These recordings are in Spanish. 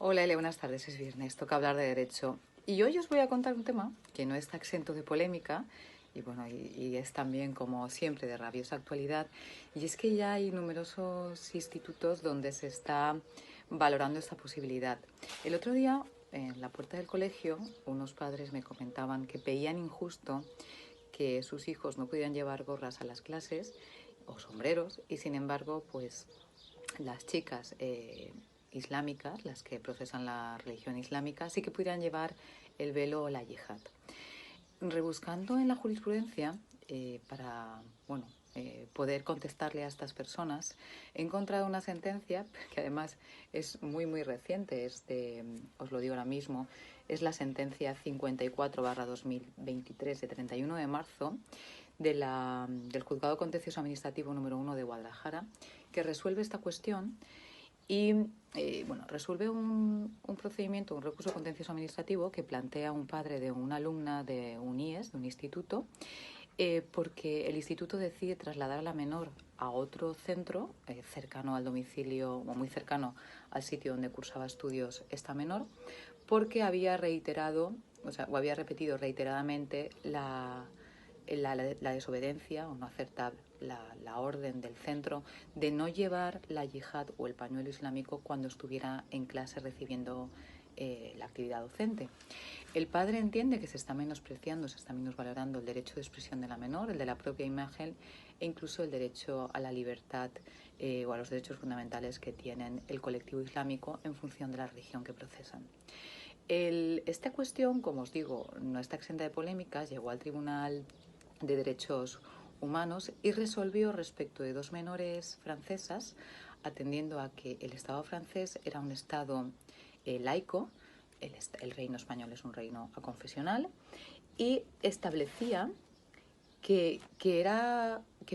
Hola Ele, buenas tardes, es viernes, toca hablar de derecho. Y hoy os voy a contar un tema que no está exento de polémica y bueno, y es también como siempre de rabiosa actualidad, y es que ya hay numerosos institutos donde se está valorando esta posibilidad. El otro día, en la puerta del colegio, unos padres me comentaban que veían injusto que sus hijos no pudieran llevar gorras a las clases o sombreros y sin embargo, pues las chicas islámicas, las que profesan la religión islámica, sí que pudieran llevar el velo o la yihad. Rebuscando en la jurisprudencia para poder contestarle a estas personas, he encontrado una sentencia que además es muy reciente, os lo digo ahora mismo, es la sentencia 54/2023 de 31 de marzo del Juzgado Contencioso Administrativo número 1 de Guadalajara, que resuelve esta cuestión y resuelve un procedimiento, un recurso contencioso administrativo que plantea un padre de una alumna de un IES, de un instituto, porque el instituto decide trasladar a la menor a otro centro cercano al domicilio o muy cercano al sitio donde cursaba estudios esta menor, porque había repetido reiteradamente la desobediencia o no aceptar la orden del centro de no llevar la yihad o el pañuelo islámico cuando estuviera en clase recibiendo la actividad docente. El padre entiende que se está menospreciando, se está menosvalorando el derecho de expresión de la menor, el de la propia imagen e incluso el derecho a la libertad o a los derechos fundamentales que tienen el colectivo islámico en función de la religión que procesan. Esta cuestión, como os digo, no está exenta de polémicas, llegó al Tribunal de Derechos Humanos y resolvió respecto de dos menores francesas, atendiendo a que el Estado francés era un Estado laico, el reino español es un reino aconfesional, y establecía que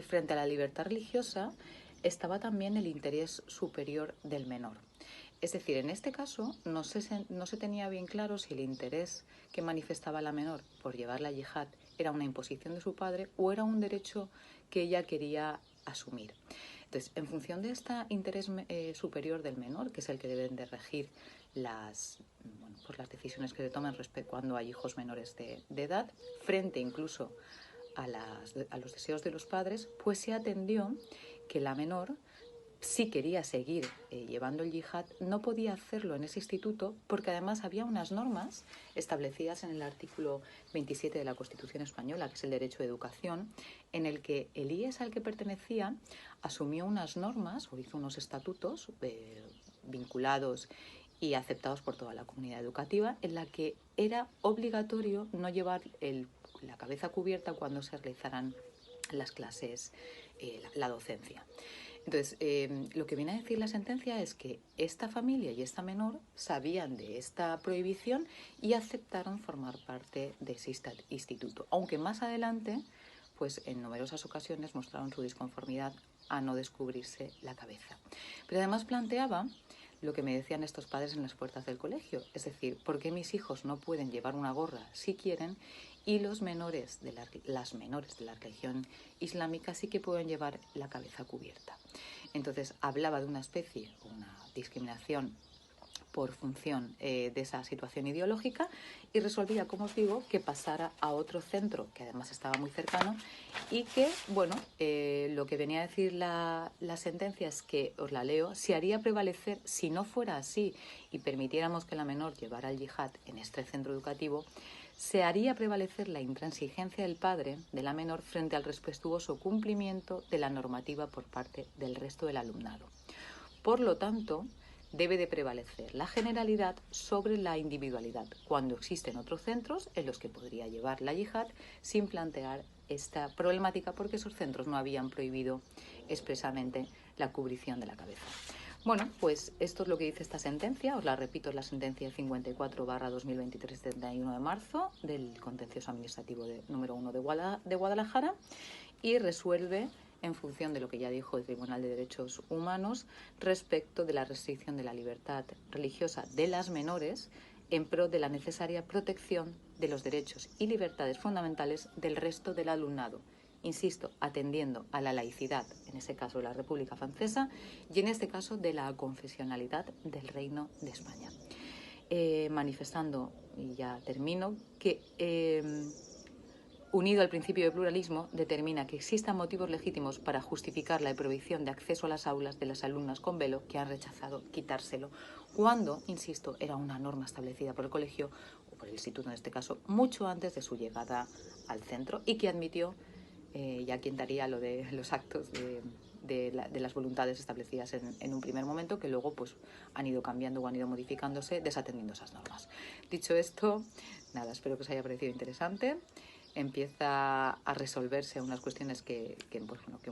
frente a la libertad religiosa estaba también el interés superior del menor. Es decir, en este caso no se tenía bien claro si el interés que manifestaba la menor por llevar la yihad era una imposición de su padre o era un derecho que ella quería asumir. Entonces, en función de este interés superior del menor, que es el que deben de regir las decisiones que se toman respecto cuando hay hijos menores de edad, frente incluso a los deseos de los padres, pues se atendió que la menor, si quería seguir llevando el yihad, no podía hacerlo en ese instituto porque además había unas normas establecidas en el artículo 27 de la Constitución española, que es el derecho de educación, en el que el IES al que pertenecía asumió unas normas o hizo unos estatutos vinculados y aceptados por toda la comunidad educativa, en la que era obligatorio no llevar la cabeza cubierta cuando se realizaran las clases, la docencia. Entonces, lo que viene a decir la sentencia es que esta familia y esta menor sabían de esta prohibición y aceptaron formar parte de ese instituto, aunque más adelante, pues en numerosas ocasiones mostraron su disconformidad a no descubrirse la cabeza. Pero además planteaba lo que me decían estos padres en las puertas del colegio, es decir, ¿por qué mis hijos no pueden llevar una gorra si quieren y las menores de la religión islámica sí que pueden llevar la cabeza cubierta? Entonces hablaba de una especie, una discriminación por función de esa situación ideológica y resolvía, como os digo, que pasara a otro centro que además estaba muy cercano y que, lo que venía a decir la sentencia es que, os la leo, se haría prevalecer, si no fuera así y permitiéramos que la menor llevara el yihad en este centro educativo, se haría prevalecer la intransigencia del padre de la menor frente al respetuoso cumplimiento de la normativa por parte del resto del alumnado. Por lo tanto, debe de prevalecer la generalidad sobre la individualidad, cuando existen otros centros en los que podría llevar la yihad sin plantear esta problemática porque esos centros no habían prohibido expresamente la cubrición de la cabeza. Bueno, pues esto es lo que dice esta sentencia, os la repito, es la sentencia 54/2023 de 31 de marzo del Contencioso Administrativo número 1 de Guadalajara y resuelve en función de lo que ya dijo el Tribunal de Derechos Humanos respecto de la restricción de la libertad religiosa de las menores en pro de la necesaria protección de los derechos y libertades fundamentales del resto del alumnado. Insisto, atendiendo a la laicidad, en ese caso de la República Francesa, y en este caso de la confesionalidad del Reino de España. manifestando, y ya termino, que unido al principio de pluralismo, determina que existan motivos legítimos para justificar la prohibición de acceso a las aulas de las alumnas con velo que han rechazado quitárselo, cuando, insisto, era una norma establecida por el colegio, o por el instituto en este caso, mucho antes de su llegada al centro, y que admitió, ya quien daría lo de los actos de las voluntades establecidas en un primer momento, que luego pues han ido cambiando o han ido modificándose desatendiendo esas normas. Dicho esto, nada, espero que os haya parecido interesante. Empieza a resolverse unas cuestiones que pues, bueno, que